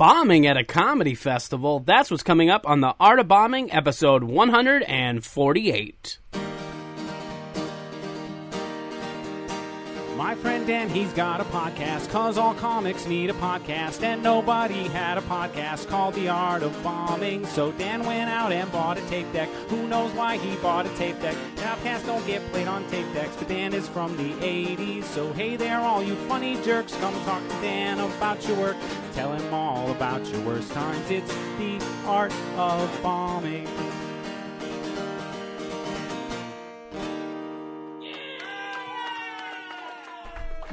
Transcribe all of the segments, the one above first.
Bombing at a comedy festival. That's what's coming up on The Art of Bombing, episode 148. My friend Dan, he's got a podcast, 'cause all comics need a podcast, and nobody had a podcast called The Art of Bombing. So Dan went out and bought a tape deck. Who knows why he bought a tape deck? Podcasts don't get played on tape decks, but Dan is from the 80s. So hey there, all you funny jerks, come talk to Dan about your work. Tell him all about your worst times. It's The Art of Bombing.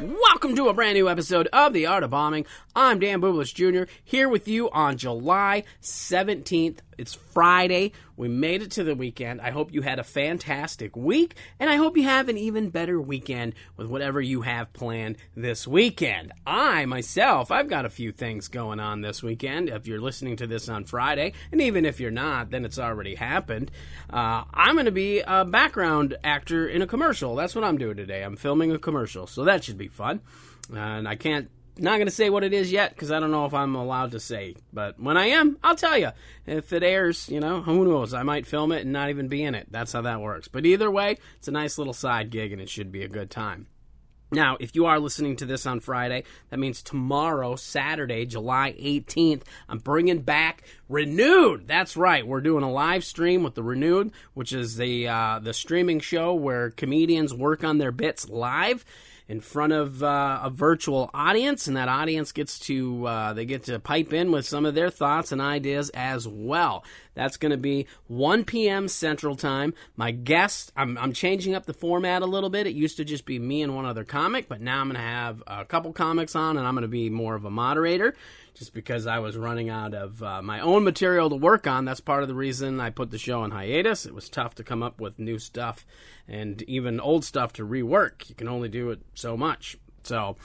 Welcome to a brand new episode of The Art of Bombing. I'm Dan Bublis Jr. here with you on July 17th. It's Friday. We made it to the weekend. I hope you had a fantastic week, and I hope you have an even better weekend with whatever you have planned this weekend. I've got a few things going on this weekend. If you're listening to this on Friday, and even if you're not, then it's already happened. I'm going to be a background actor in a commercial. That's what I'm doing today. I'm filming a commercial, so that should be fun. And not going to say what it is yet, because I don't know if I'm allowed to say. But when I am, I'll tell you. If it airs, who knows? I might film it and not even be in it. That's how that works. But either way, it's a nice little side gig, and it should be a good time. Now, if you are listening to this on Friday, that means tomorrow, Saturday, July 18th, I'm bringing back Renewed. That's right. We're doing a live stream with the Renewed, which is the streaming show where comedians work on their bits live in front of a virtual audience, and that audience gets to pipe in with some of their thoughts and ideas as well. That's going to be 1 p.m. Central Time. My guest, I'm changing up the format a little bit. It used to just be me and one other comic, but now I'm going to have a couple comics on, and I'm going to be more of a moderator, just because I was running out of my own material to work on. That's part of the reason I put the show on hiatus. It was tough to come up with new stuff and even old stuff to rework. You can only do it so much. So,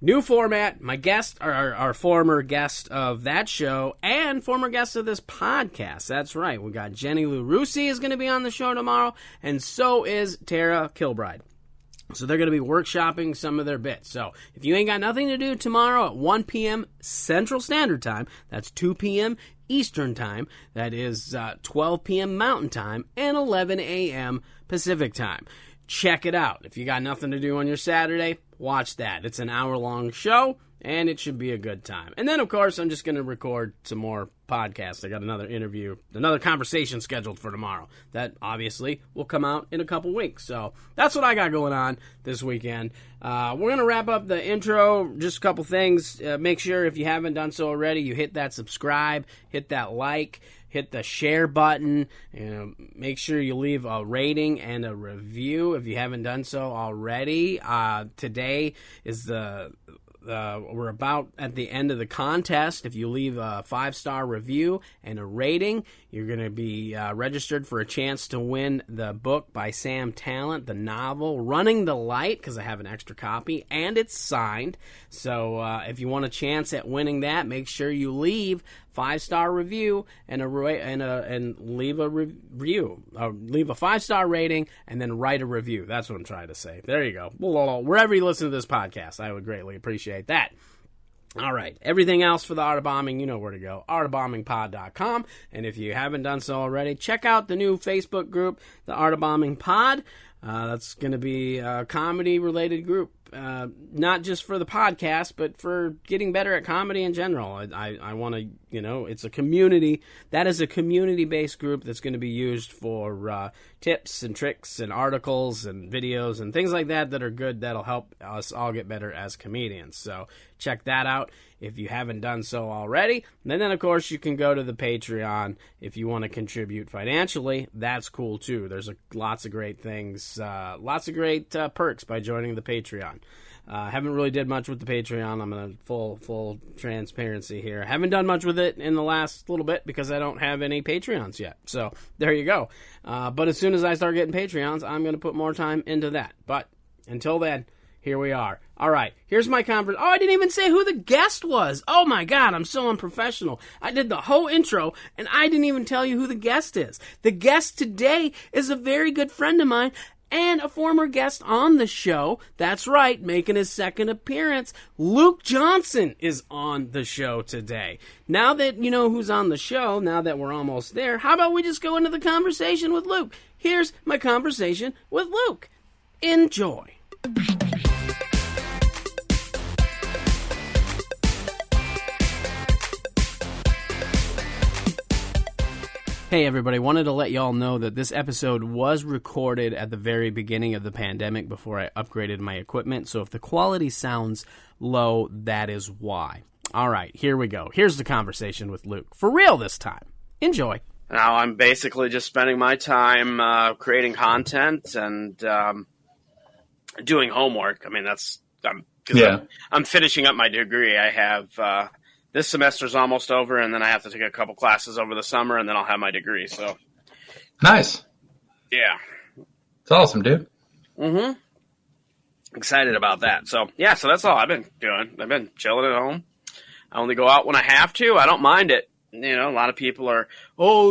new format. My guest, our former guest of that show and former guest of this podcast. That's right. We got Jenny Lou Rusi is going to be on the show tomorrow, and so is Tara Kilbride. So they're going to be workshopping some of their bits. So if you ain't got nothing to do tomorrow at 1 p.m. Central Standard Time, that's 2 p.m. Eastern Time, that is 12 p.m. Mountain Time, and 11 a.m. Pacific Time. Check it out. If you got nothing to do on your Saturday, watch that. It's an hour-long show, and it should be a good time. And then, of course, I'm just going to record some more podcasts. I got another conversation scheduled for tomorrow. That, obviously, will come out in a couple weeks. So that's what I got going on this weekend. We're going to wrap up the intro. Just a couple things. Make sure, if you haven't done so already, you hit that subscribe, hit that like, hit the share button, make sure you leave a rating and a review if you haven't done so already. Today is we're about at the end of the contest. If you leave a 5-star review and a rating, you're going to be registered for a chance to win the book by Sam Talent, the novel Running the Light, because I have an extra copy, and it's signed. So if you want a chance at winning that, make sure you leave 5-star review and leave a review. Leave a 5-star rating and then write a review. That's what I'm trying to say. There you go. Wherever you listen to this podcast, I would greatly appreciate that. All right. Everything else for The Art of Bombing, you know where to go. artofbombingpod.com. And if you haven't done so already, check out the new Facebook group, The Art of Bombing Pod. That's going to be a comedy-related group. Not just for the podcast, but for getting better at comedy in general. I want to, it's a community. That is a community-based group that's going to be used for tips and tricks and articles and videos and things like that are good, that'll help us all get better as comedians. So check that out if you haven't done so already. And then, of course, you can go to the Patreon if you want to contribute financially. That's cool, too. There's lots of great things, lots of great perks by joining the Patreon. Haven't really did much with the Patreon. I'm in full transparency here. Haven't done much with it in the last little bit because I don't have any Patreons yet. So there you go. But as soon as I start getting Patreons, I'm going to put more time into that. But until then, here we are. All right, here's my conference. Oh, I didn't even say who the guest was. Oh, my God, I'm so unprofessional. I did the whole intro, and I didn't even tell you who the guest is. The guest today is a very good friend of mine, and a former guest on the show. That's right, making his second appearance. Luke Johnson is on the show today. Now that you know who's on the show, now that we're almost there, how about we just go into the conversation with Luke? Here's my conversation with Luke. Enjoy. Hey everybody, wanted to let y'all know that this episode was recorded at the very beginning of the pandemic before I upgraded my equipment, so if the quality sounds low, that is why. Alright, here we go. Here's the conversation with Luke. For real this time. Enjoy. Now I'm basically just spending my time creating content and doing homework. I mean, I'm finishing up my degree. I have... this semester's almost over, and then I have to take a couple classes over the summer, and then I'll have my degree. So, nice. Yeah, it's awesome, dude. Mm-hmm. Excited about that. So that's all I've been doing. I've been chilling at home. I only go out when I have to. I don't mind it. You know, a lot of people are,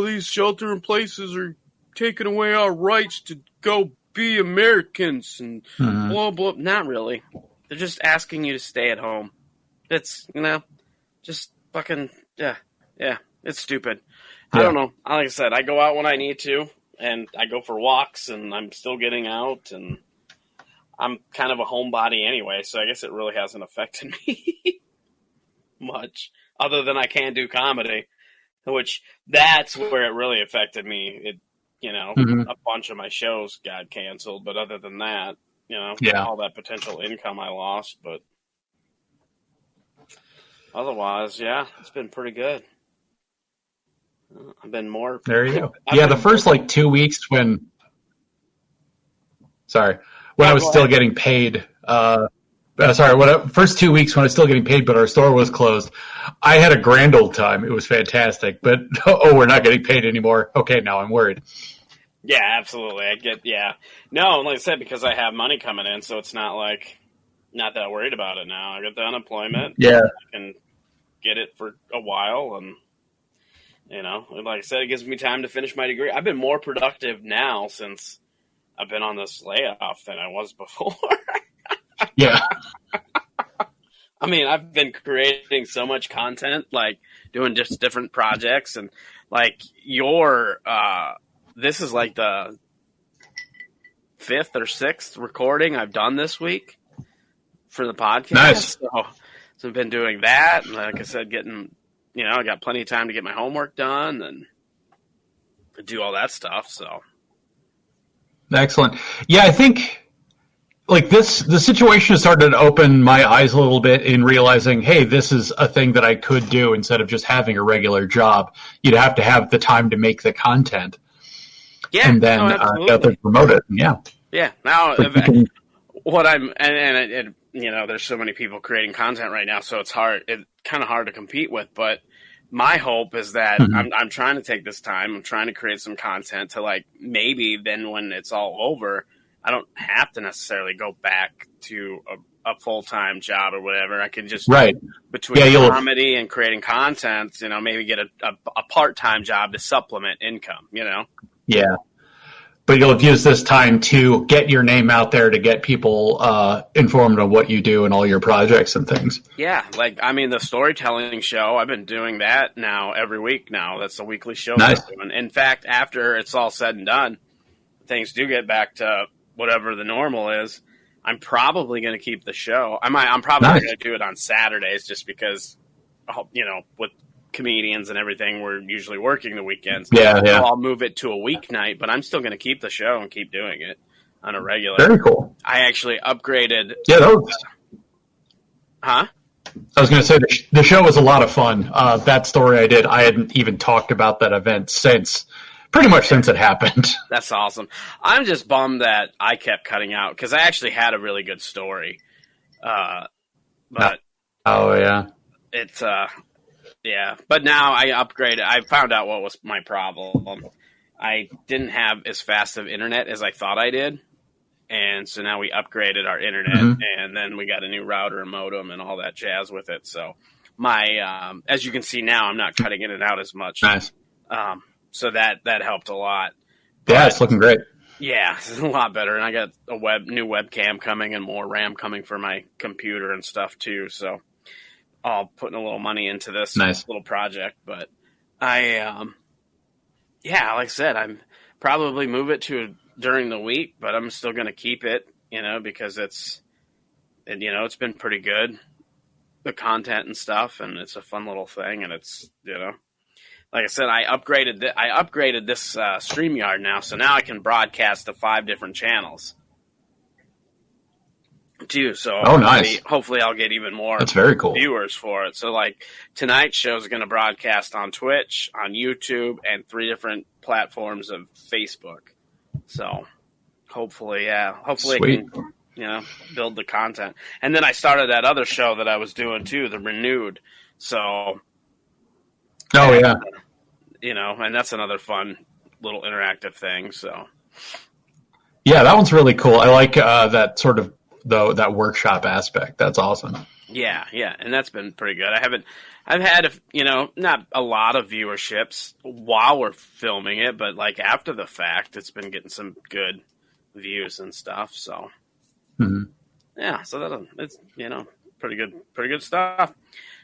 these shelter-in-places are taking away our rights to go be Americans and blah blah. Not really. They're just asking you to stay at home. It's just fucking, yeah, it's stupid. Yeah. I don't know. Like I said, I go out when I need to, and I go for walks, and I'm still getting out, and I'm kind of a homebody anyway, so I guess it really hasn't affected me much, other than I can do comedy, which that's where it really affected me. A bunch of my shows got canceled, but other than that, all that potential income I lost, but... Otherwise, yeah, it's been pretty good. I've been more... There you go. The first, 2 weeks when I was still getting paid... first 2 weeks when I was still getting paid, but our store was closed, I had a grand old time. It was fantastic. But, we're not getting paid anymore. Okay, now I'm worried. Yeah, absolutely. No, like I said, because I have money coming in, so it's not not that worried about it now. I got the unemployment. Yeah. I can get it for a while, and, like I said, it gives me time to finish my degree. I've been more productive now since I've been on this layoff than I was before. Yeah. I mean, I've been creating so much content, doing just different projects, and, this is the 5th or 6th recording I've done this week for the podcast. Nice. So I've been doing that, and like I said, I got plenty of time to get my homework done and do all that stuff. So excellent. Yeah, I think the situation has started to open my eyes a little bit in realizing, hey, this is a thing that I could do instead of just having a regular job. You'd have to have the time to make the content. Yeah, and then get to promote it. Yeah. Yeah. Now, what I'm and there's so many people creating content right now, so it's kind of hard to compete with. But my hope is that I'm trying to take this time. I'm trying to create some content to maybe then when it's all over, I don't have to necessarily go back to a full-time job or whatever. I can just between comedy and creating content, maybe get a part-time job to supplement income. Yeah. But you'll use this time to get your name out there, to get people informed of what you do and all your projects and things. Yeah, the storytelling show, I've been doing that now every week now. That's a weekly show. Nice. I'm doing. In fact, after it's all said and done, things do get back to whatever the normal is, I'm probably going to keep the show. I'm probably going to do it on Saturdays just because, with comedians and everything, we're usually working the weekends. Yeah. So I'll move it to a weeknight, but I'm still going to keep the show and keep doing it on a regular. Very cool. I actually upgraded. Yeah, Huh? I was going to say the show was a lot of fun. That story I hadn't even talked about that event pretty much since it happened. That's awesome. I'm just bummed that I kept cutting out because I actually had a really good story. But it's yeah. But now I upgraded. I found out what was my problem. I didn't have as fast of internet as I thought I did. And so now we upgraded our internet, and then we got a new router and modem and all that jazz with it. So my, as you can see now, I'm not cutting in and out as much. Nice. So that helped a lot. Yeah, it's looking great. Yeah, it's a lot better, and I got a new webcam coming and more RAM coming for my computer and stuff too. So, all putting a little money into this little project. But like I said, I'm probably move it to during the week, but I'm still going to keep it, because it's been pretty good, the content and stuff, and it's a fun little thing, and it's like I said, I upgraded this StreamYard now, so now I can broadcast to 5 different channels too. So nice. Hopefully I'll get even more That's very cool. viewers for it. So like tonight's show is going to broadcast on Twitch, on YouTube, and 3 different platforms of Facebook. So hopefully I can build the content. And then I started that other show that I was doing too, the Renewed. So and that's another fun little interactive thing. So yeah, that one's really cool. I like that sort of that workshop aspect. That's awesome. Yeah, and that's been pretty good. I've had not a lot of viewerships while we're filming it, but like after the fact, it's been getting some good views and stuff. So yeah, so it's pretty good stuff.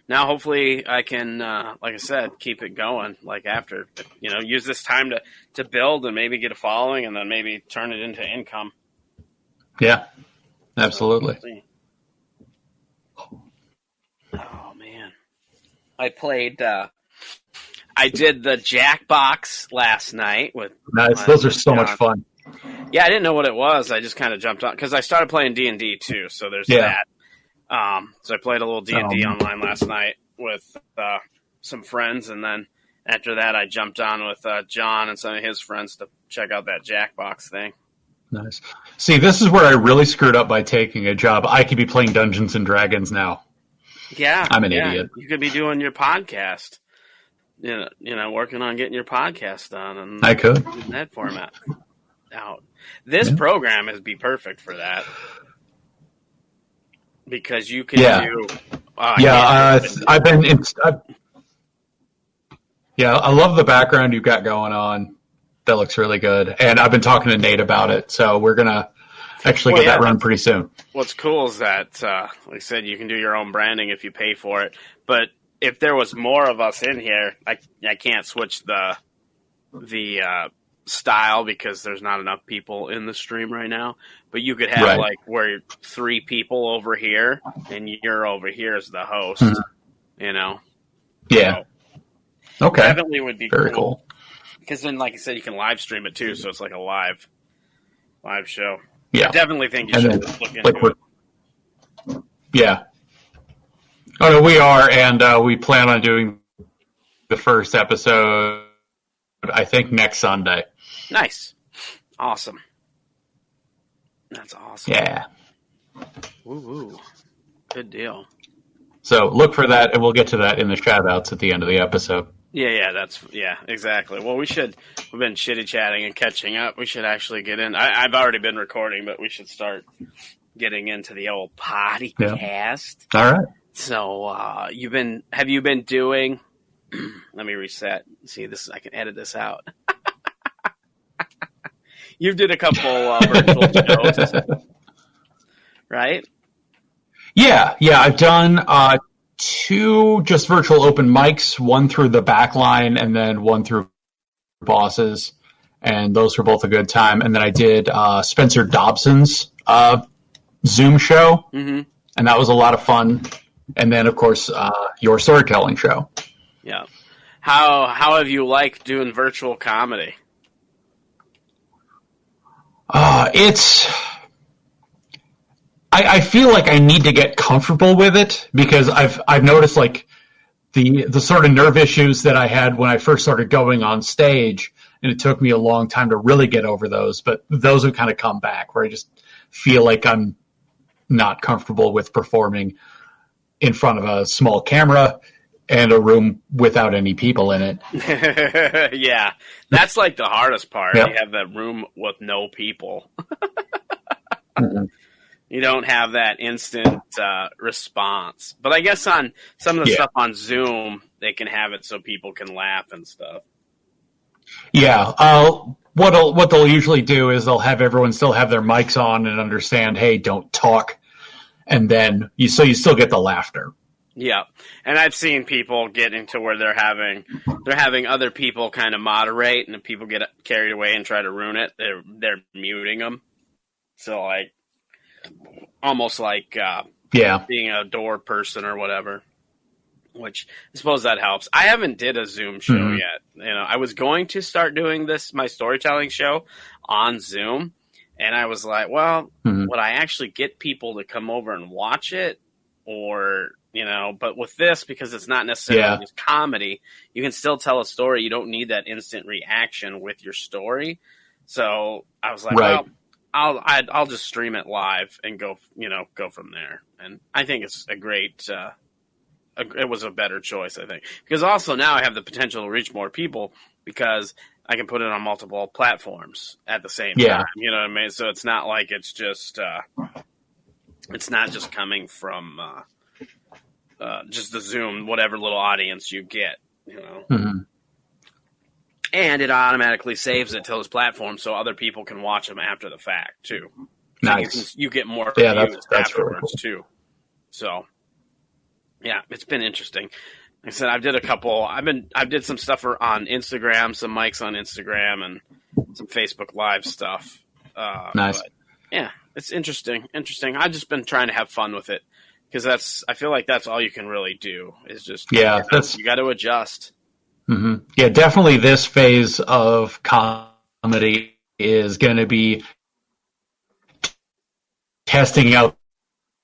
Now, hopefully, I can, like I said, keep it going. Like after, use this time to build and maybe get a following, and then maybe turn it into income. Yeah, absolutely. So, oh man, I played. I did the Jackbox last night with. Nice. Those are so much fun. Yeah, I didn't know what it was. I just kind of jumped on because I started playing D&D too. So there's that. So I played a little D&D online last night with some friends, and then after that I jumped on with John and some of his friends to check out that Jackbox thing. Nice. See, this is where I really screwed up by taking a job. I could be playing Dungeons and Dragons now. Yeah. I'm an idiot. You could be doing your podcast. Working on getting your podcast done. And I could. In that format out. This program would be perfect for that. Because you can do... I love the background you've got going on. That looks really good. And I've been talking to Nate about it, so we're going to actually get that run pretty soon. What's cool is that, like I said, you can do your own branding if you pay for it. But if there was more of us in here, I can't switch the style because there's not enough people in the stream right now. But you could have where 3 people over here and you're over here as the host. Yeah. So, okay. Definitely would be very cool. Because then, like I said, you can live stream it too, so it's like a live show. Yeah. I definitely think you should look into it. Yeah. Oh no, we are, and we plan on doing the first episode, I think, next Sunday. Nice. Awesome. That's awesome. Yeah. Woo. Good deal. So look for that, and we'll get to that in the shout-outs at the end of the episode. Yeah, exactly. Well, we've been chitty-chatting and catching up. We should actually get in. I've already been recording, but we should start getting into the old podcast. Yeah. All right. So, have you been doing, let me reset. See, I can edit this out. You did a couple virtual shows, right? Yeah, I've done 2 just virtual open mics, one through the Backline and then one through Bosses, and those were both a good time. And then I did Spencer Dobson's Zoom show, and that was a lot of fun. And then, of course, your storytelling show. Yeah. How have you liked doing virtual comedy? I feel like I need to get comfortable with it because I've noticed like the sort of nerve issues that I had when I first started going on stage, and it took me a long time to really get over those, but those have kind of come back where I just feel like I'm not comfortable with performing in front of a small camera and a room without any people in it. Yeah, that's like the hardest part. Yep. You have that room with no people. You don't have that instant response. But I guess on some of the stuff on Zoom, they can have it so people can laugh and stuff. Yeah. what they'll usually do is they'll have everyone still have their mics on and understand, hey, don't talk, and then you still get the laughter. Yeah, and I've seen people get into where they're having other people kind of moderate, and if people get carried away and try to ruin it, they're muting them. So like, almost like being a door person or whatever. Which I suppose that helps. I haven't did a Zoom show yet. You know, I was going to start doing my storytelling show on Zoom, and I was like, well, would I actually get people to come over and watch it, or? You know, but with this, because it's not necessarily just comedy, you can still tell a story. You don't need that instant reaction with your story. So I was like, well, I'll just stream it live and go from there. And I think it's a great, it was a better choice, I think. Because also now I have the potential to reach more people because I can put it on multiple platforms at the same time. You know what I mean? So it's not like it's just, it's not just coming from, just the Zoom, whatever little audience you get, you know. And it automatically saves it to those platforms so other people can watch them after the fact, too. So Nice. you get more Yeah, views that's afterwards, really cool. too. So, yeah, it's been interesting. Like I said, I did some stuff on Instagram, some mics on Instagram, and some Facebook Live stuff. Nice. But, yeah, it's interesting. I've just been trying to have fun with it. Because I feel like that's all you can really do is just you got to adjust. Yeah, definitely. This phase of comedy is going to be testing out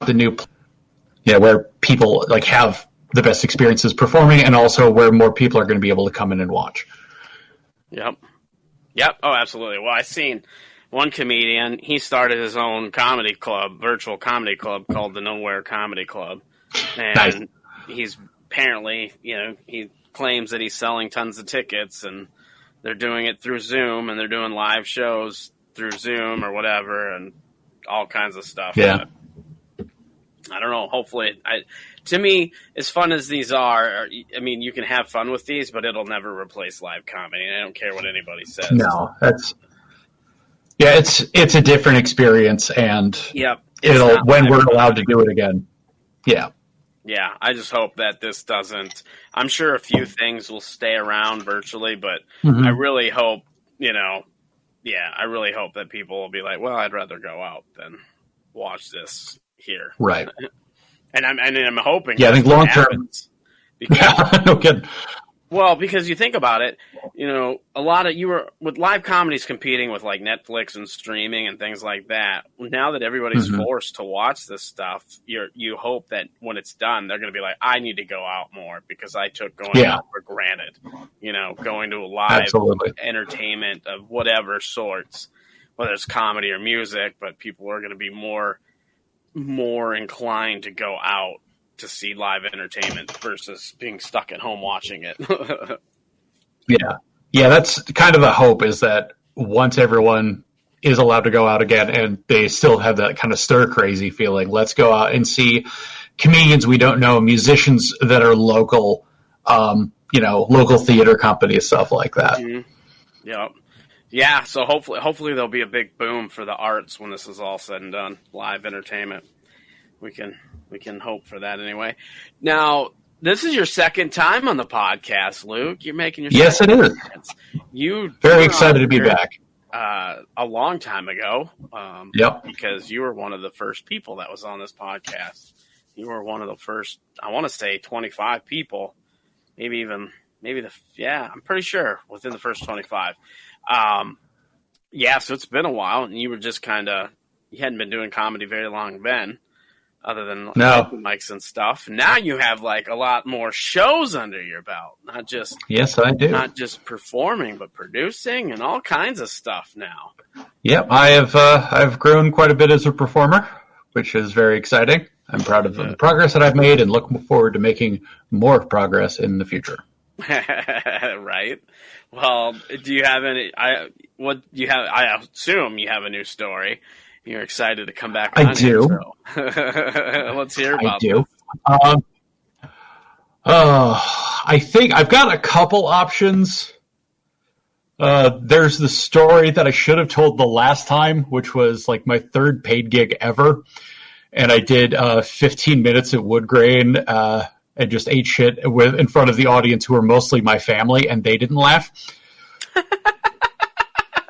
the new, where people like have the best experiences performing, and also where more people are going to be able to come in and watch. Yep. Oh, absolutely. Well, I seen one comedian, he started his own comedy club, virtual comedy club called the Nowhere Comedy Club. And he's apparently, he claims that he's selling tons of tickets, and they're doing it through Zoom, and they're doing live shows through Zoom or whatever, and all kinds of stuff. Yeah. But I don't know. Hopefully, to me, as fun as these are, I mean, you can have fun with these, but it'll never replace live comedy. I don't care what anybody says. No, it's a different experience, and when we're allowed to do it again. Yeah. Yeah, I just hope that this doesn't. I'm sure a few things will stay around virtually, but I really hope, I really hope that people will be like, well, I'd rather go out than watch this here. Right. And I'm hoping. Yeah, I think long term. No kidding. Well, because you think about it, a lot of with live comedies competing with like Netflix and streaming and things like that. Now that everybody's forced to watch this stuff, you hope that when it's done, they're going to be like, I need to go out more because I took going out for granted. Going to a live entertainment of whatever sorts, whether it's comedy or music, but people are going to be more inclined to go out to see live entertainment versus being stuck at home watching it. Yeah, that's kind of the hope, is that once everyone is allowed to go out again and they still have that kind of stir crazy feeling, let's go out and see comedians we don't know, musicians that are local, local theater companies, stuff like that. Yeah, so hopefully there'll be a big boom for the arts when this is all said and done, live entertainment. We can hope for that anyway. Now, this is your second time on the podcast, Luke. You're making your Yes, it is. You very excited to be back. A long time ago. Because you were one of the first people that was on this podcast. You were one of the first, I want to say 25 people, I'm pretty sure within the first 25. So it's been a while, and you were just you hadn't been doing comedy very long then. Other than mics and stuff. Now you have like a lot more shows under your belt. Not just I do. Not just performing, but producing and all kinds of stuff now. Yep, I've grown quite a bit as a performer, which is very exciting. I'm proud of the progress that I've made and looking forward to making more progress in the future. Right. Well, do you have any? I assume you have a new story. You're excited to come back on. I do. Let's hear about it. I think I've got a couple options. There's the story that I should have told the last time, which was like my third paid gig ever. And I did 15 minutes at Wood Grain and just ate shit in front of the audience who were mostly my family, and they didn't laugh.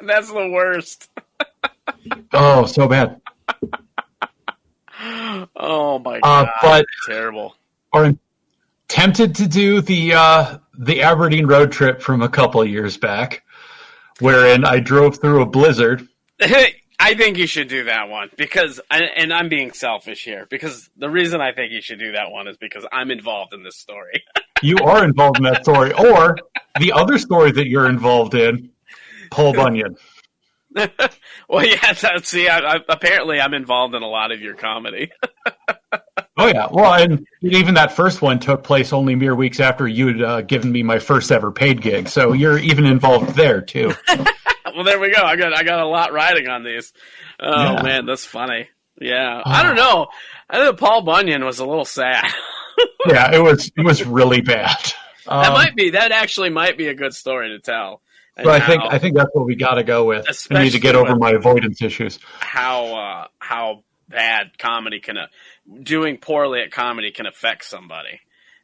That's the worst. Oh, so bad. Oh, my God. But terrible. Are tempted to do the Aberdeen road trip from a couple of years back, wherein I drove through a blizzard. I think you should do that one because, and I'm being selfish here, because the reason I think you should do that one is because I'm involved in this story. You are involved in that story, or the other story that you're involved in, Paul Bunyan. Well, yeah. See, apparently I'm involved in a lot of your comedy. Oh yeah, well, and even that first one took place only mere weeks after you'd given me my first ever paid gig, so you're even involved there too. Well, there we go. I got a lot riding on these. Oh yeah. Man, that's funny. Yeah, I don't know. I think Paul Bunyan was a little sad. Yeah, it was really bad. That actually might be a good story to tell. But I think that's what we got to go with. I need to get over my avoidance issues. How bad comedy doing poorly at comedy can affect somebody.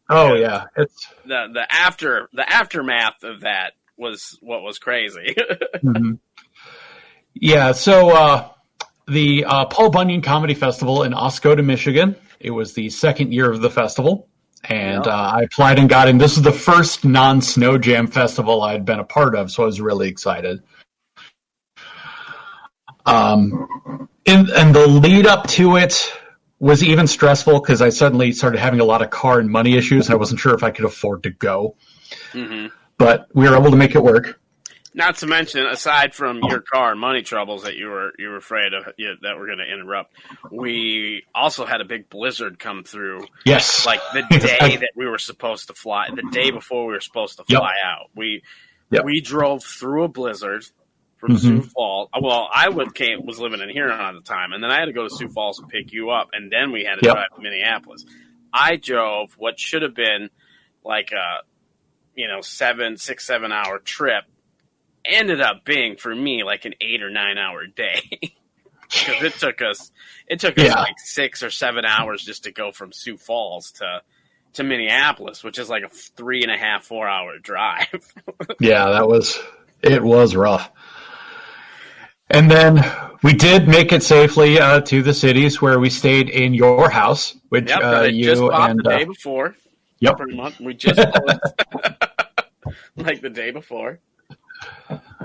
Oh yeah, it's the aftermath of that was what was crazy. Mm-hmm. Yeah, so the Paul Bunyan Comedy Festival in Oscoda, Michigan. It was the second year of the festival, and I applied and got in. This is the first non-Sno Jam festival I'd been a part of, so I was really excited. And the lead up to it was even stressful because I suddenly started having a lot of car and money issues. I wasn't sure if I could afford to go. Mm-hmm. But we were able to make it work. Not to mention, aside from your car and money troubles that you were afraid of that were going to interrupt, we also had a big blizzard come through. Yes, like the day that we were supposed to fly, the day before we were supposed to fly out. We drove through a blizzard from Sioux Falls. Well, I was living in Huron at the time, and then I had to go to Sioux Falls and pick you up, and then we had to drive to Minneapolis. I drove what should have been like a 7 hour trip, ended up being for me like an 8 or 9 hour day because it took us like 6 or 7 hours just to go from Sioux Falls to Minneapolis, which is like a 3.5, 4 hour drive. Yeah, it was rough. And then we did make it safely to the cities where we stayed in your house, which you just bought and the day before. Yep, pretty much. We just like the day before.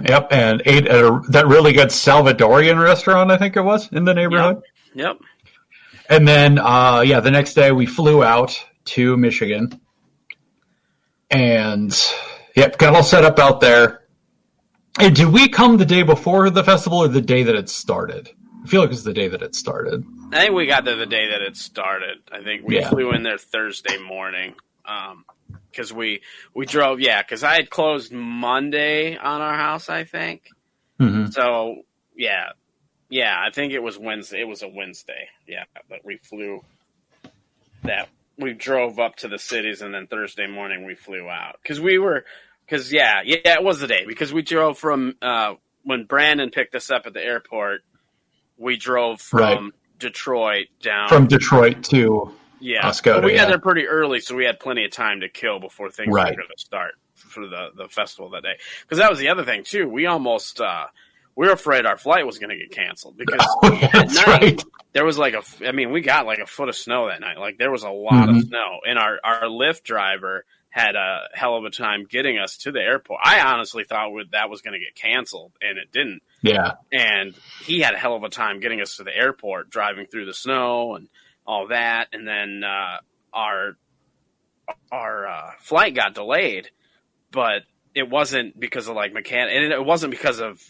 Yep, and ate at that really good Salvadorian restaurant, I think it was, in the neighborhood. Yep. And then, the next day we flew out to Michigan. And, got all set up out there. And did we come the day before the festival or the day that it started? I feel like it was the day that it started. I think we got there the day that it started. I think we flew in there Thursday morning. Because we drove, because I had closed Monday on our house, I think. Mm-hmm. So, I think it was Wednesday. It was a Wednesday, but we flew that. We drove up to the cities, and then Thursday morning we flew out. It was the day. Because we drove from, when Brandon picked us up at the airport, we drove from Detroit down. From Detroit to... Oscoda, we got there pretty early, so we had plenty of time to kill before things were going to start for the festival that day. Because that was the other thing, too. We almost we were afraid our flight was going to get canceled. Because at night, there was we got like a foot of snow that night. Like, there was a lot of snow. And our Lyft driver had a hell of a time getting us to the airport. I honestly thought that was going to get canceled, and it didn't. Yeah. And he had a hell of a time getting us to the airport, driving through the snow and all that, and then our flight got delayed, but it wasn't because of and it wasn't because of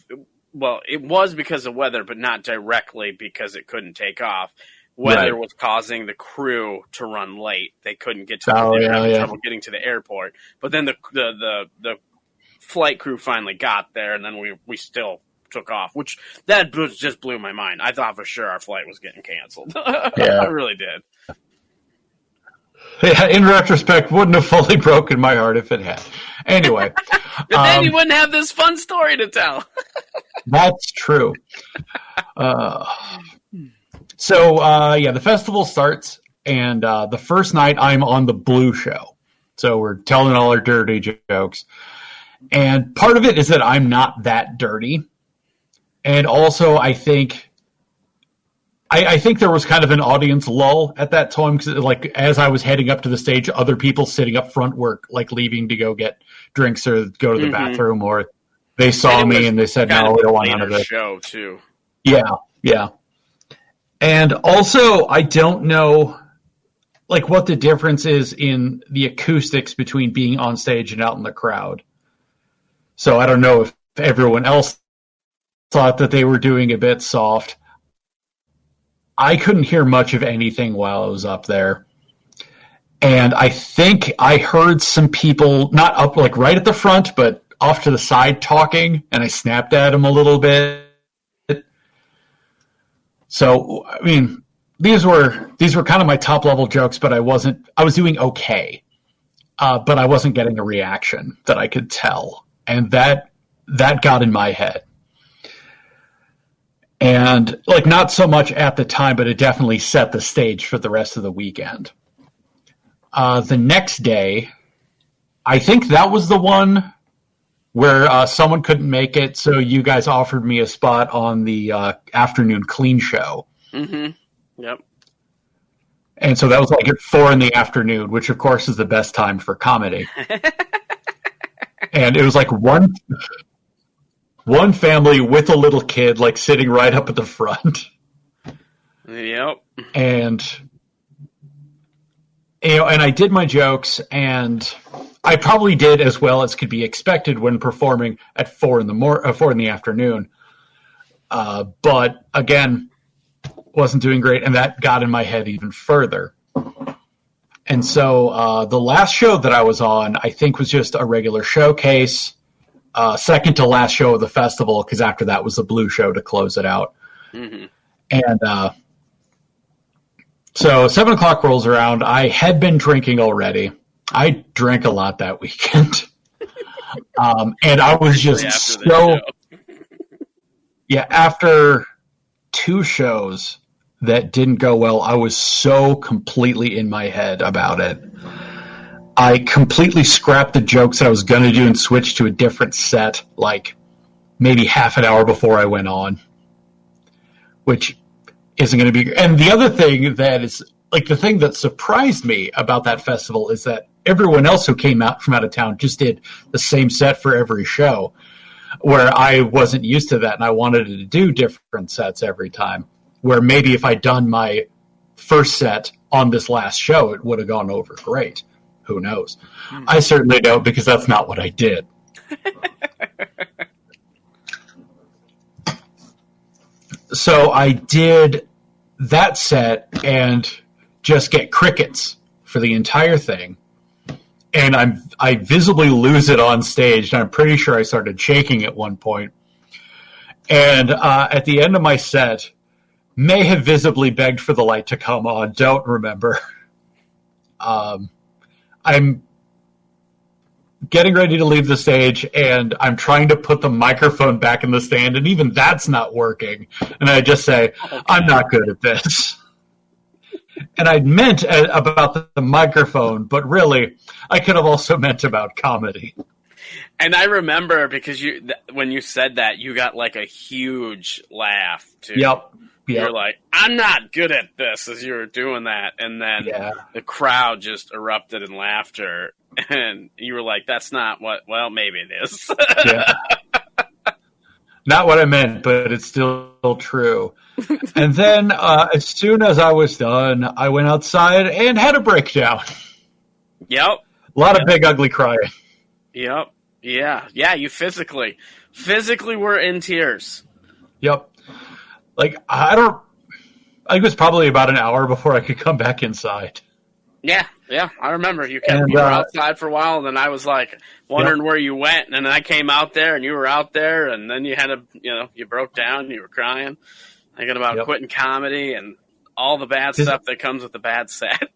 it was because of weather, but not directly because it couldn't take off. Weather was causing the crew to run late; they couldn't get to trouble getting to the airport. But then the flight crew finally got there, and then we still took off, which that just blew my mind. I thought for sure our flight was getting canceled. I really did. Yeah, in retrospect, wouldn't have fully broken my heart if it had. Anyway. But then you wouldn't have this fun story to tell. That's true. The festival starts, and the first night I'm on the blue show. So we're telling all our dirty jokes. And part of it is that I'm not that dirty. And also, I think there was kind of an audience lull at that time, because like as I was heading up to the stage, other people sitting up front were like leaving to go get drinks or go to the bathroom, or they saw me and they said, "No, we don't want none of this." Show too. Yeah. And also, I don't know like what the difference is in the acoustics between being on stage and out in the crowd. So I don't know if everyone else thought that they were doing a bit soft. I couldn't hear much of anything while I was up there. And I think I heard some people, not up like right at the front, but off to the side talking, and I snapped at them a little bit. So, I mean, these were kind of my top level jokes, but I was doing okay. But I wasn't getting a reaction that I could tell. And that got in my head. And like not so much at the time, but it definitely set the stage for the rest of the weekend. The next day, I think that was the one where someone couldn't make it, so you guys offered me a spot on the afternoon clean show. Mm-hmm. Yep. And so that was like at 4 p.m, which of course is the best time for comedy. And it was like one family with a little kid, like sitting right up at the front. Yep. And I did my jokes, and I probably did as well as could be expected when performing at 4 p.m. But again, wasn't doing great, and that got in my head even further. And so the last show that I was on, I think, was just a regular showcase. Second to last show of the festival, because after that was the blue show to close it out. Mm-hmm. And so 7 o'clock rolls around. I had been drinking already. I drank a lot that weekend. And I was just so... Yeah, after 2 shows that didn't go well, I was so completely in my head about it. I completely scrapped the jokes that I was going to do and switched to a different set, like maybe half an hour before I went on, which isn't going to be. And the other thing that is like the thing that surprised me about that festival is that everyone else who came out from out of town just did the same set for every show, where I wasn't used to that, and I wanted to do different sets every time, where maybe if I'd done my first set on this last show, it would have gone over great. Who knows? I certainly don't, because that's not what I did. So I did that set and just get crickets for the entire thing. And I visibly lose it on stage, and I'm pretty sure I started shaking at one point. And at the end of my set, may have visibly begged for the light to come on, don't remember. I'm getting ready to leave the stage, and I'm trying to put the microphone back in the stand, and even that's not working. And I just say, I'm not good at this. And I meant about the microphone, but really, I could have also meant about comedy. And I remember, because when you said that, you got like a huge laugh, too. Yep. You're like, I'm not good at this, as you were doing that. And then the crowd just erupted in laughter. And you were like, that's not what, well, maybe it is. Yeah. Not what I meant, but it's still true. And then as soon as I was done, I went outside and had a breakdown. Yep. A lot of big, ugly crying. Yep. Yeah. Yeah, you physically were in tears. Yep. Like, I think it was probably about an hour before I could come back inside. Yeah, I remember. You were outside for a while, and then I was like wondering where you went, and then I came out there, and you were out there, and then you had you broke down, you were crying, thinking about quitting comedy and all the bad stuff that comes with the bad set.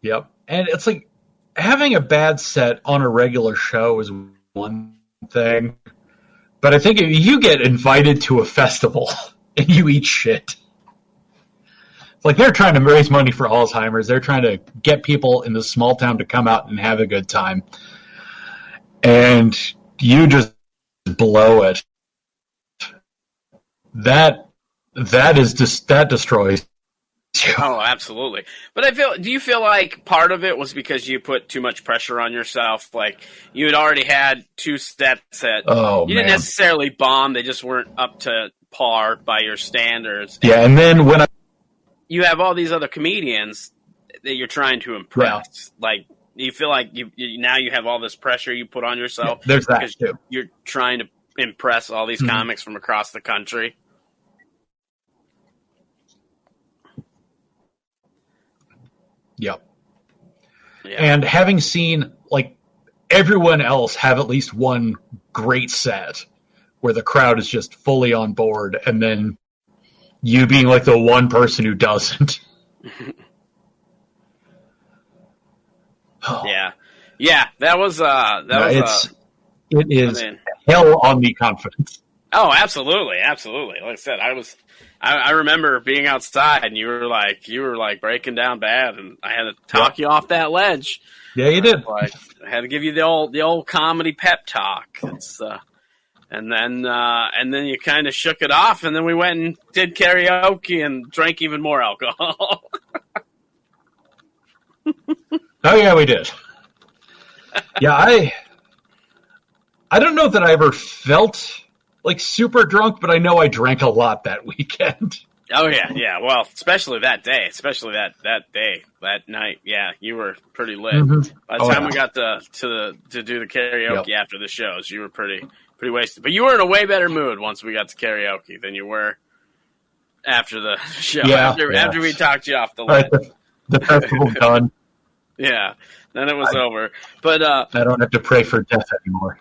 Yep. And it's like having a bad set on a regular show is one thing, but I think if you get invited to a festival and you eat shit, like they're trying to raise money for Alzheimer's, they're trying to get people in the small town to come out and have a good time, and you just blow it. That destroys. Oh, absolutely. But do you feel like part of it was because you put too much pressure on yourself? Like you had already had 2 sets that you didn't necessarily bomb; they just weren't up to par by your standards. Yeah, and then when you have all these other comedians that you're trying to impress, like you feel like you now you have all this pressure you put on yourself. Yeah, there's that too. You're trying to impress all these comics from across the country. Yep. Yeah. And having seen like everyone else have at least one great set where the crowd is just fully on board, and then you being like the one person who doesn't. Yeah, that was it is hell on the confidence. Oh, absolutely. Like I said, I remember being outside and you were like breaking down bad, and I had to talk you off that ledge. Yeah, you did. I had to give you the old comedy pep talk. And then you kind of shook it off, and then we went and did karaoke and drank even more alcohol. Oh yeah, we did. Yeah, I don't know that I ever felt like super drunk, but I know I drank a lot that weekend. Oh yeah. Well, especially that day, that night. Yeah, you were pretty lit. Mm-hmm. By the time we got to do the karaoke after the shows, you were pretty wasted. But you were in a way better mood once we got to karaoke than you were after the show. Yeah, after we talked you off the ledge. The festival's done. Yeah. Then it was over. But I don't have to pray for death anymore.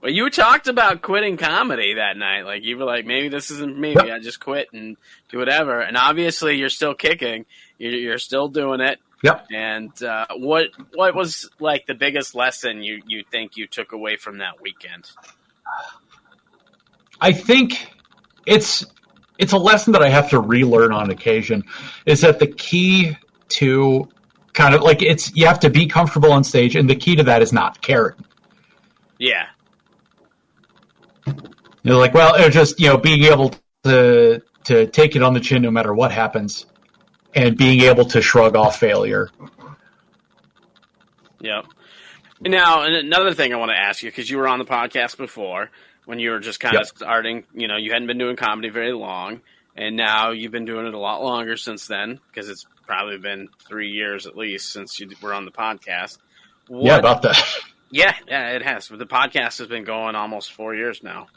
Well, you talked about quitting comedy that night. Like you were like, maybe this isn't me. Maybe I just quit and do whatever. And obviously, you're still kicking. You're still doing it. Yep. And what was like the biggest lesson you think you took away from that weekend? I think it's a lesson that I have to relearn on occasion. Is that the key to kind of like you have to be comfortable on stage, and the key to that is not caring. Yeah. You're like, well, it's just, being able to take it on the chin no matter what happens, and being able to shrug off failure. Yep. Now, another thing I want to ask you, because you were on the podcast before when you were just kind of starting, you hadn't been doing comedy very long, and now you've been doing it a lot longer since then, because it's probably been 3 years at least since you were on the podcast. Yeah, about that. Yeah, it has. The podcast has been going almost 4 years now.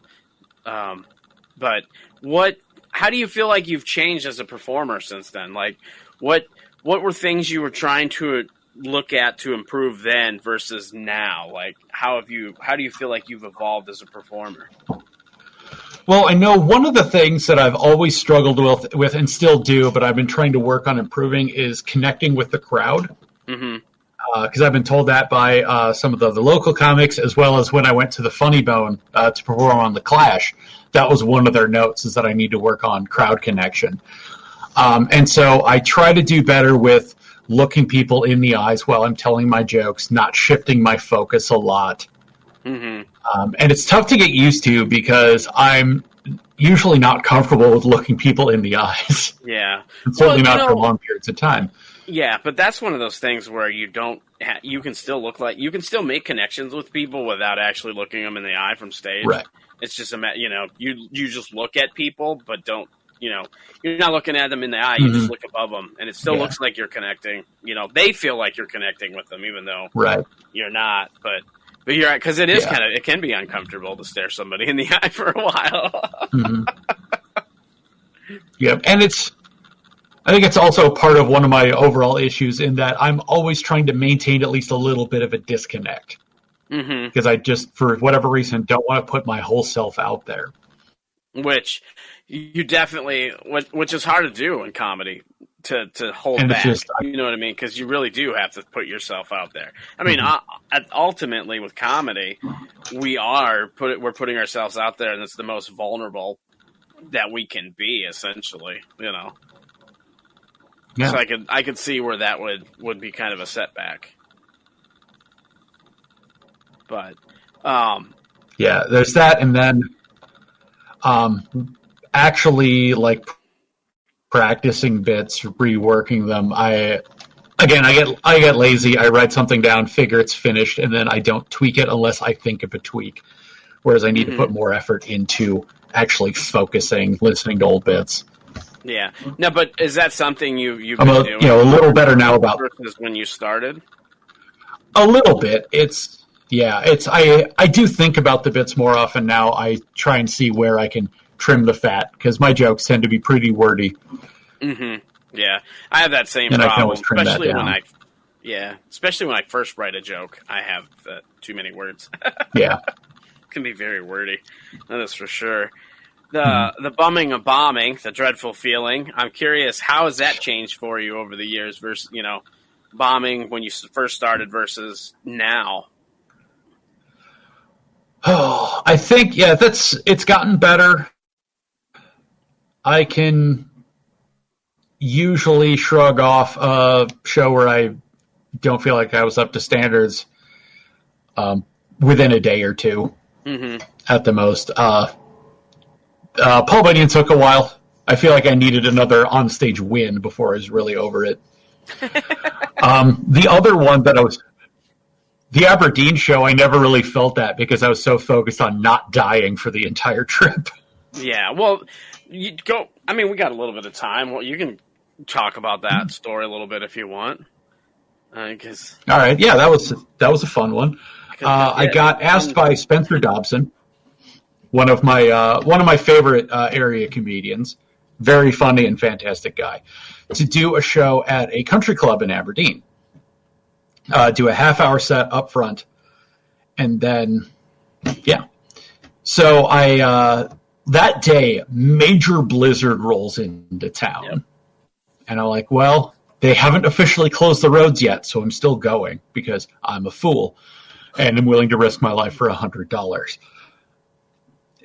But how do you feel like you've changed as a performer since then? Like, what were things you were trying to look at to improve then versus now? Like, how do you feel like you've evolved as a performer? Well, I know one of the things that I've always struggled with and still do, but I've been trying to work on improving, is connecting with the crowd. Mm-hmm. Because I've been told that by some of the local comics, as well as when I went to the Funny Bone to perform on The Clash. That was one of their notes, is that I need to work on crowd connection. And so I try to do better with looking people in the eyes while I'm telling my jokes, not shifting my focus a lot. Mm-hmm. And it's tough to get used to because I'm usually not comfortable with looking people in the eyes. Yeah. And certainly not for long periods of time. Yeah, but that's one of those things where you can still make connections with people without actually looking them in the eye from stage. Right. It's just you just look at people, but don't, you're not looking at them in the eye. You just look above them, and it still looks like you're connecting. They feel like you're connecting with them, even though you're not. But you're right, because it is it can be uncomfortable to stare somebody in the eye for a while. Mm-hmm. Yep, and I think it's also part of one of my overall issues in that I'm always trying to maintain at least a little bit of a disconnect. Mm-hmm. Because I just, for whatever reason, don't want to put my whole self out there. Which you definitely, which is hard to do in comedy. to hold And it's back. just- You know what I mean? Because you really do have to put yourself out there. I mean, ultimately with comedy, we're putting ourselves out there, and it's the most vulnerable that we can be, essentially. You know. Yeah. So I could see where that would be kind of a setback. But Yeah, there's that, and then actually like practicing bits, reworking them. I get lazy. I write something down, figure it's finished, and then I don't tweak it unless I think of a tweak. Whereas I need to put more effort into actually focusing, listening to old bits. yeah, no, but is that something you've I'm been doing? a little better now about versus when you started? a little bit. I do think about the bits more often now. I try and see where I can trim the fat because my jokes tend to be pretty wordy. Mm-hmm. Yeah, I have that same And I can problem, always trim that especially down. especially when I first write a joke. I have too many words. Yeah. Can be very wordy. That is for sure. The bumming of bombing, the dreadful feeling. I'm curious, how has that changed for you over the years versus, bombing when you first started versus now? Oh, I think, it's gotten better. I can usually shrug off a show where I don't feel like I was up to standards within a day or two at the most. Paul Bunyan took a while. I feel like I needed another onstage win before I was really over it. The other one the Aberdeen show, I never really felt that because I was so focused on not dying for the entire trip. Yeah, well, we got a little bit of time. Well, you can talk about that story a little bit if you want. All right, yeah, that was a fun one. I got asked by Spencer Dobson, one of my favorite area comedians, very funny and fantastic guy, to do a show at a country club in Aberdeen. Do a half-hour set up front, and then, yeah. So that day, major blizzard rolls into town. Yep. And I'm like, well, they haven't officially closed the roads yet, so I'm still going because I'm a fool, and I'm willing to risk my life for $100.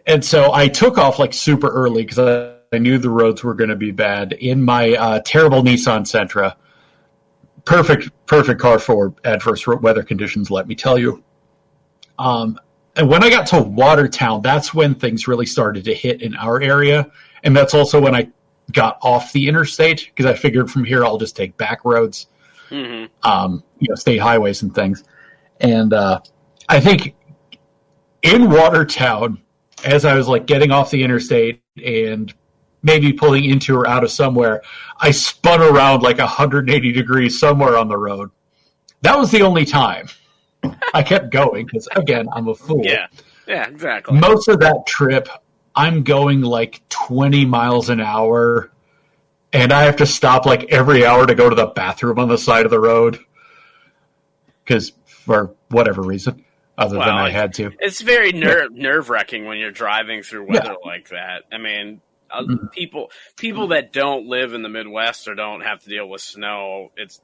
And so I took off like super early because I knew the roads were going to be bad in my terrible Nissan Sentra. Perfect car for adverse weather conditions, let me tell you. And when I got to Watertown, that's when things really started to hit in our area. And that's also when I got off the interstate because I figured from here I'll just take back roads, state highways and things. And I think in Watertown, as I was like getting off the interstate and maybe pulling into or out of somewhere, I spun around like 180 degrees somewhere on the road. That was the only time. I kept going because, again, I'm a fool. Yeah, exactly. Most of that trip, I'm going like 20 miles an hour, and I have to stop like every hour to go to the bathroom on the side of the road because for whatever reason, other than I had to. It's very nerve-wracking when you're driving through weather like that. I mean, people that don't live in the Midwest or don't have to deal with snow, it's,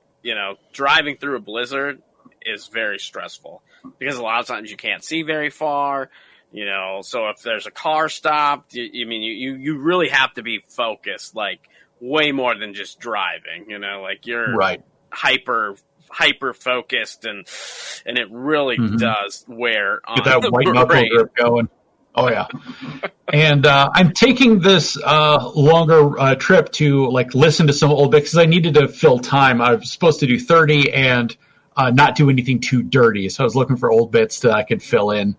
driving through a blizzard is very stressful because a lot of times you can't see very far, so if there's a car stopped, you really have to be focused, like way more than just driving, like you're hyper focused and it really does wear on get that the white knuckle brain. grip going. Oh yeah. And I'm taking this longer trip to like listen to some old bits because I needed to fill time. I was supposed to do 30 and not do anything too dirty. So I was looking for old bits that I could fill in.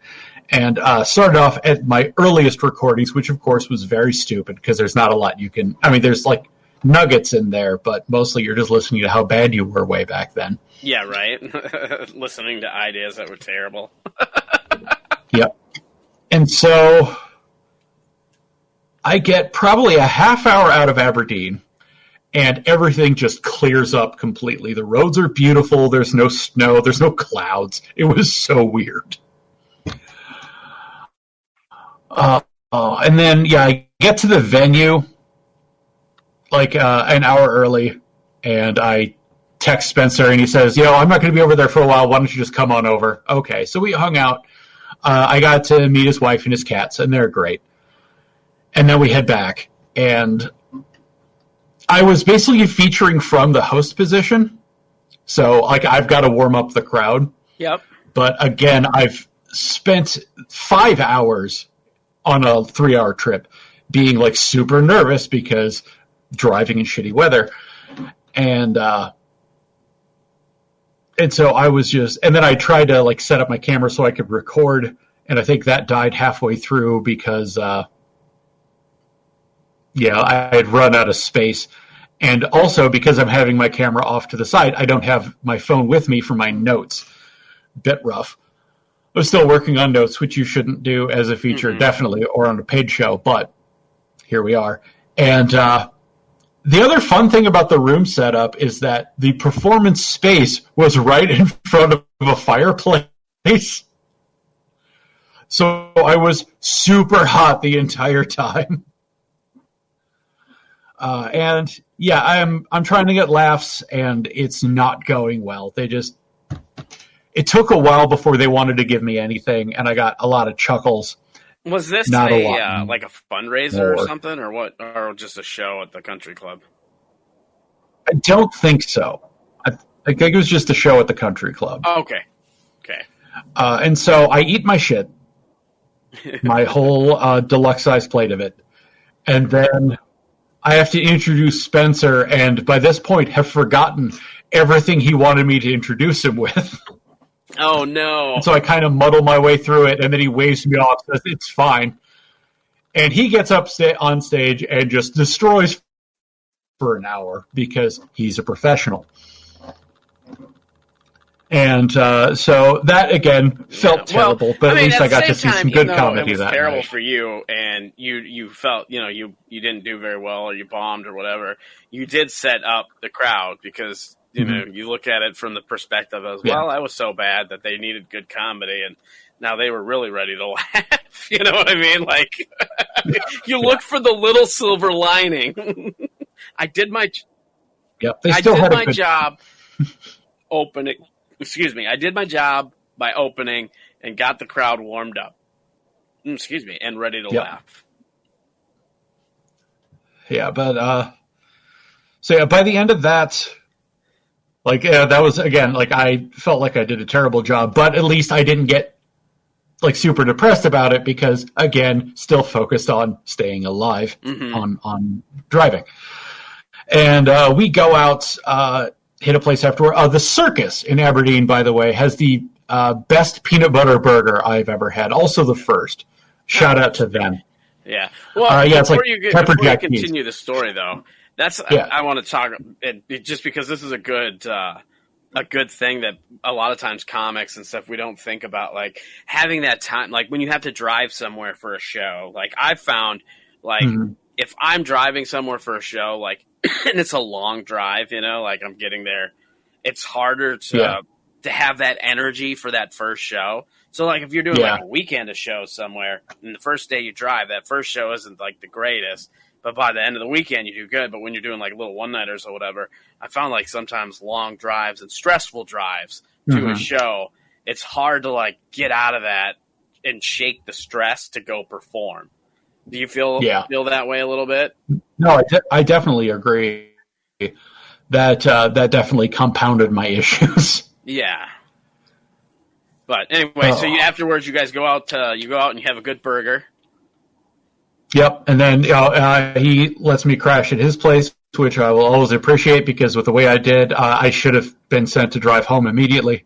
And started off at my earliest recordings, which of course was very stupid because there's not a lot you can, there's like nuggets in there, but mostly you're just listening to how bad you were way back then. Yeah, right. Listening to ideas that were terrible. Yep. And so I get probably a half hour out of Aberdeen, and everything just clears up completely. The roads are beautiful. There's no snow. There's no clouds. It was so weird. And then, I get to the venue like an hour early, And I text Spencer, and he says, I'm not going to be over there for a while. Why don't you just come on over? Okay, so we hung out. I got to meet his wife and his cats, and they're great. And then we head back. And I was basically featuring from the host position. So, I've got to warm up the crowd. Yep. But again, I've spent 5 hours on a 3-hour trip being super nervous because driving in shitty weather. And so I was and then I tried to set up my camera so I could record. And I think that died halfway through because, I had run out of space. And also because I'm having my camera off to the side, I don't have my phone with me for my notes. Bit rough. I'm still working on notes, which you shouldn't do as a feature, definitely, or on a paid show, but here we are. And the other fun thing about the room setup is that the performance space was right in front of a fireplace. So I was super hot the entire time. I'm trying to get laughs, and it's not going well. It took a while before they wanted to give me anything, and I got a lot of chuckles. Was this like a fundraiser or something, or what? Or just a show at the country club? I don't think so. I think it was just a show at the country club. Oh, okay. And so I eat my shit, my whole deluxe-sized plate of it, and then I have to introduce Spencer, and by this point have forgotten everything he wanted me to introduce him with. Oh, no. And so I kind of muddle my way through it, and then he waves me off, says it's fine. And he gets up on stage and just destroys for an hour because he's a professional. And so that, again, felt terrible, but at least I got to see some good comedy that night. It was terrible for you, and you felt, you didn't do very well, or you bombed or whatever. You did set up the crowd because... you look at it from the perspective of, I was so bad that they needed good comedy, and now they were really ready to laugh. You know what I mean? You look for the little silver lining. I did my job opening. Excuse me. I did my job by opening and got the crowd warmed up. And ready to laugh. Yeah, but by the end of that. That was, again, I felt like I did a terrible job, but at least I didn't get, super depressed about it because, again, still focused on staying alive on driving. And we go out, hit a place afterward. The Circus in Aberdeen, by the way, has the best peanut butter burger I've ever had. Also the first. Shout out to them. Yeah. Well, before you continue the story, though, I want to talk just because this is a good thing that a lot of times comics and stuff we don't think about, having that time, when you have to drive somewhere for a show. I've found if I'm driving somewhere for a show, and it's a long drive, I'm getting there, it's harder to have that energy for that first show. So if you're doing a weekend of shows somewhere, and the first day you drive, that first show isn't the greatest. But by the end of the weekend, you do good. But when you're doing little one-nighters or whatever, I found sometimes long drives and stressful drives to a show, it's hard to get out of that and shake the stress to go perform. Do you feel that way a little bit? No, I definitely agree. That definitely compounded my issues. Yeah. But anyway, so afterwards you guys go out and you have a good burger. Yep, and then he lets me crash at his place, which I will always appreciate because with the way I did, I should have been sent to drive home immediately.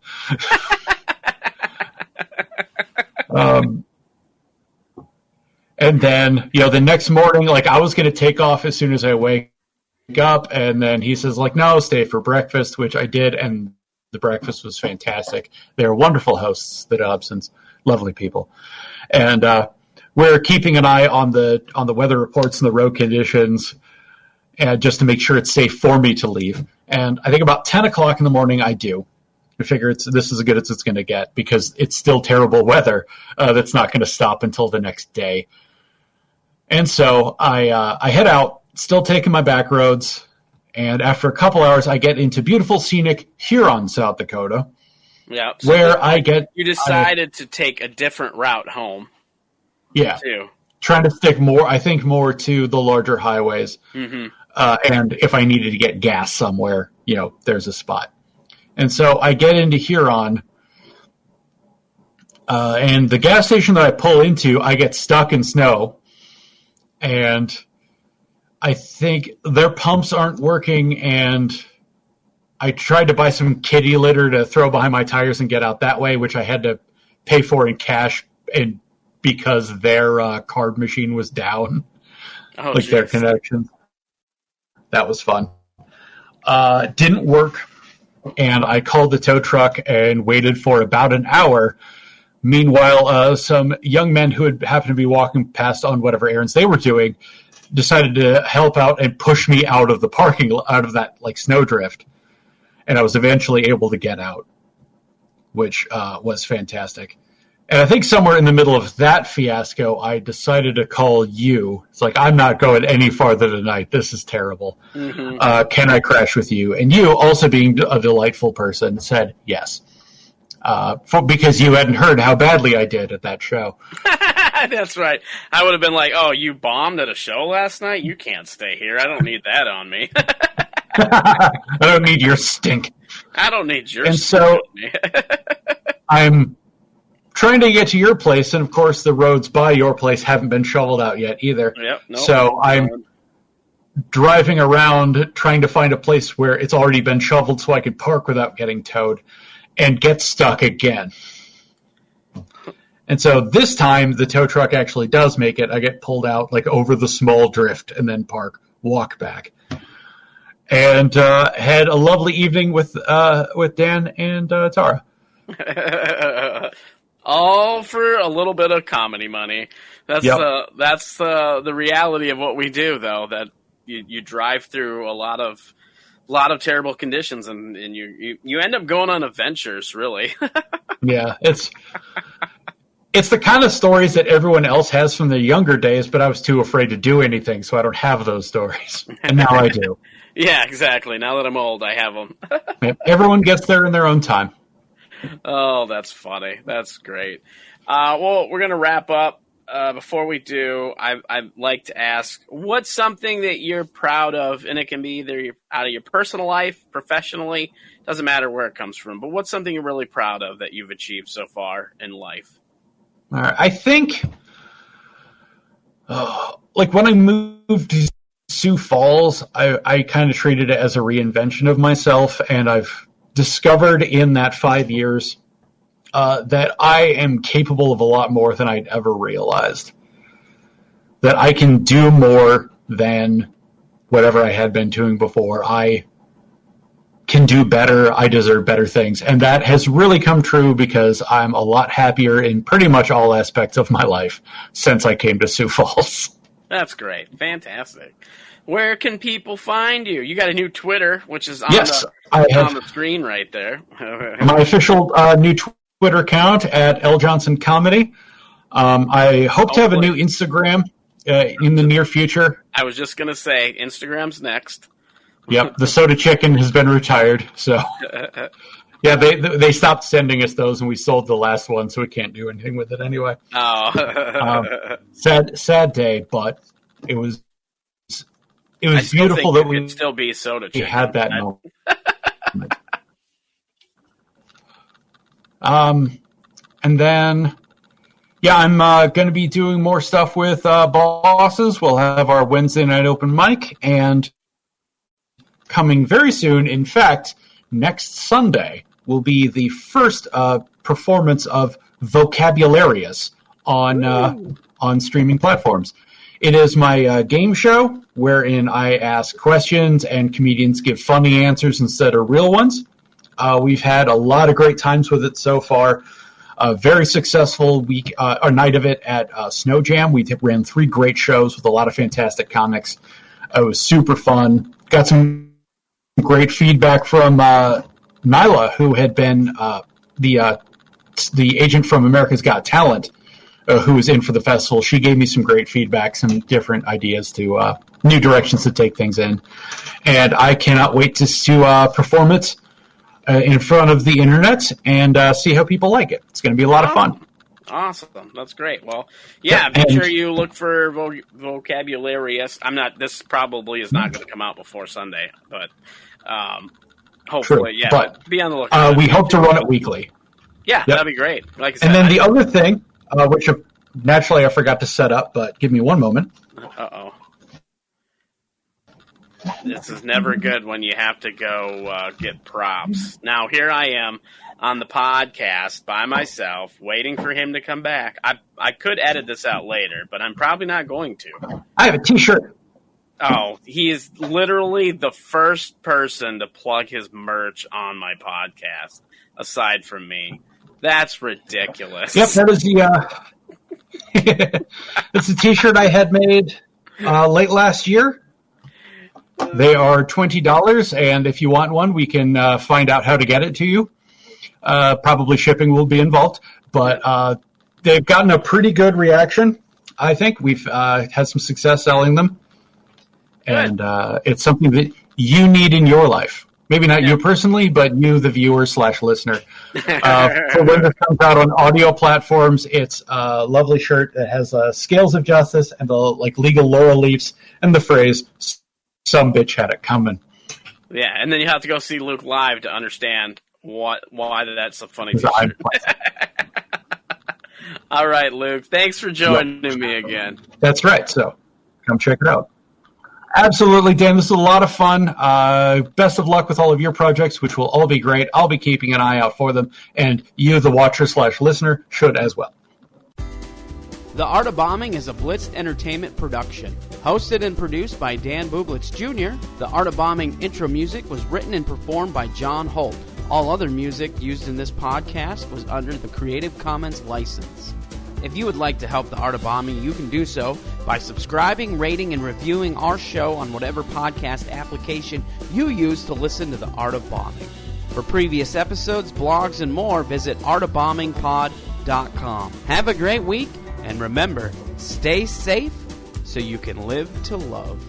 And then, the next morning, I was going to take off as soon as I wake up, and then he says, no, stay for breakfast, which I did, and the breakfast was fantastic. They're wonderful hosts, the Dobsons, lovely people. And we're keeping an eye on the weather reports and the road conditions, and just to make sure it's safe for me to leave. And I think about 10 o'clock in the morning, I do. I figure this is as good as it's going to get because it's still terrible weather that's not going to stop until the next day. And so I head out, still taking my back roads, And after a couple hours, I get into beautiful, scenic Huron, South Dakota. Yeah. So where you decided to take a different route home. Yeah. Too. Trying to stick more to the larger highways. Mm-hmm. And if I needed to get gas somewhere, there's a spot. And so I get into Huron, and the gas station that I pull into, I get stuck in snow. And I think their pumps aren't working, and I tried to buy some kitty litter to throw behind my tires and get out that way, which I had to pay for in cash, and because their card machine was down, their connection. That was fun. Didn't work, and I called the tow truck and waited for about an hour. Meanwhile, some young men who had happened to be walking past on whatever errands they were doing decided to help out and push me out of the out of that snowdrift. And I was eventually able to get out, which was fantastic. And I think somewhere in the middle of that fiasco, I decided to call you. It's like, I'm not going any farther tonight. This is terrible. Mm-hmm. Can I crash with you? And you, also being a delightful person, said yes. Because you hadn't heard how badly I did at that show. That's right. I would have been like, oh, you bombed at a show last night? You can't stay here. I don't need that on me. I don't need your stink. I don't need your stink. So on me. I'm trying to get to your place, and of course the roads by your place haven't been shoveled out yet either. Yep, nope. So I'm driving around trying to find a place where it's already been shoveled so I could park without getting towed, and get stuck again. And so this time, the tow truck actually does make it. I get pulled out over the small drift and then walk back. And had a lovely evening with Dan and Tara. All for a little bit of comedy money. That's the reality of what we do, though, that you drive through a lot of terrible conditions, and you end up going on adventures, really. Yeah, it's the kind of stories that everyone else has from their younger days, but I was too afraid to do anything, so I don't have those stories. And now I do. Yeah, exactly. Now that I'm old, I have them. Yep, everyone gets there in their own time. Oh, that's funny. That's great. Well, we're going to wrap up. Before we do, I'd like to ask, what's something that you're proud of? And it can be either out of your personal life, professionally, doesn't matter where it comes from, but what's something you're really proud of that you've achieved so far in life? All right. I think, when I moved to Sioux Falls, I kind of treated it as a reinvention of myself, and I've discovered in that 5 years that I am capable of a lot more than I'd ever realized. That I can do more than whatever I had been doing before. I can do better. I deserve better things. And that has really come true because I'm a lot happier in pretty much all aspects of my life since I came to Sioux Falls. That's great. Fantastic. Where can people find you? You got a new Twitter, which is on, on the screen right there. My official new Twitter account at L Johnson Comedy. I hope to have a new Instagram in the near future. I was just going to say, Instagram's next. Yep, the soda chicken has been retired, so yeah, they stopped sending us those, and we sold the last one, so we can't do anything with it anyway. Oh, sad day, but it was beautiful that we could still be soda chicken. We had that moment. And then, yeah, I'm going to be doing more stuff with bosses. We'll have our Wednesday night open mic, and coming very soon, in fact, next Sunday will be the first performance of Vocabularious on streaming platforms. It is my game show wherein I ask questions and comedians give funny answers instead of real ones. We've had a lot of great times with it so far. A very successful week, or night of it at Sno Jam. We ran 3 great shows with a lot of fantastic comics. It was super fun. Got some great feedback from Nyla, who had been the agent from America's Got Talent, who is in for the festival. She gave me some great feedback, some different ideas to new directions to take things in. And I cannot wait to perform it in front of the internet and see how people like it. It's going to be a lot of fun. Awesome. That's great. Well, yeah, make sure you look for Vocabularious. This probably is not going to come out before Sunday, but hopefully, true. But, be on the lookout. We hope to run it weekly. Yeah, that'd be great. Like I said, and then the other thing, which naturally I forgot to set up, but give me one moment. Uh-oh. This is never good when you have to go get props. Now, here I am on the podcast by myself, waiting for him to come back. I could edit this out later, but I'm probably not going to. I have a T-shirt. Oh, he is literally the first person to plug his merch on my podcast, aside from me. That's ridiculous. Yep, that is the it's a T-shirt I had made late last year. They are $20, and if you want one, we can find out how to get it to you. Probably shipping will be involved, but they've gotten a pretty good reaction, I think. We've had some success selling them, and it's something that you need in your life. Maybe not you personally, but you, the viewer/listener. For when this comes out on audio platforms, it's a lovely shirt that has scales of justice and the legal laurel leaves and the phrase, "Some bitch had it coming." Yeah, and then you have to go see Luke live to understand why that's a funny T-shirt. All right, Luke. Thanks for joining me again. That's right. So come check it out. Absolutely, Dan. This is a lot of fun. Best of luck with all of your projects, which will all be great. I'll be keeping an eye out for them, and you, the watcher/listener, should as well. The Art of Bombing is a Blitz Entertainment production. Hosted and produced by Dan Bublitz Jr., The Art of Bombing intro music was written and performed by John Holt. All other music used in this podcast was under the Creative Commons license. If you would like to help The Art of Bombing, you can do so by subscribing, rating, and reviewing our show on whatever podcast application you use to listen to The Art of Bombing. For previous episodes, blogs, and more, visit artofbombingpod.com. Have a great week. And remember, stay safe so you can live to love.